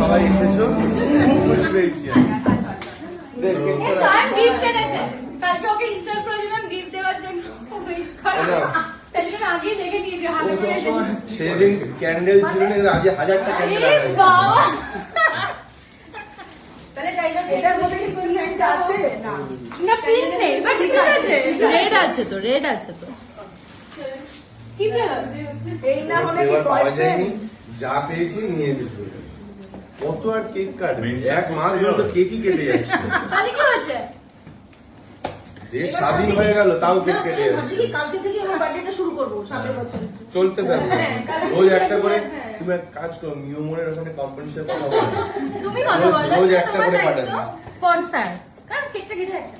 সবাই এসেছো, খুব খুশি পেয়েছি আমি। গিফট এনেছে, কালকে ওকে ইনস্টল করেছিলাম গিফট দেওয়ার জন্য। আগে দেখে নিয়েছি হাতে করে। সেদিন ক্যান্ডেল ছিল না, আজ 1000টা ক্যান্ডেল লাগাইছি। তাহলে টাইগার এটার মধ্যে কি কোনো সেন্ট আছে? না না, পিন নেই, বাট ঠিক আছে, রেড আছে তো, রেড আছে তো। কি ফ্লেভার? এই না হলে কি পাওয়া যায়নি, যা পেয়েছি নিয়ে এসেছি। কত আর কেক কাটবে, এক মাস ধরে তো কেকই কেটে যাচ্ছে। তাহলে কি হচ্ছে? দেশ স্বাধীন হয়ে গেল, তাও কেক কেটে যাচ্ছে। কালকে থেকে আমার বার্থডেটা শুরু করবো সামনের বছর। চলতে থাকবে, রোজ একটা করে। তুমি এক কাজ করো, নিয়মনের ওখানে কোম্পানির সাথে কথা বলো, তুমি কথা বলো, রোজ একটা করে পাঠাবে। স্পন্সর কারণ কেকটা কেটে যাচ্ছে।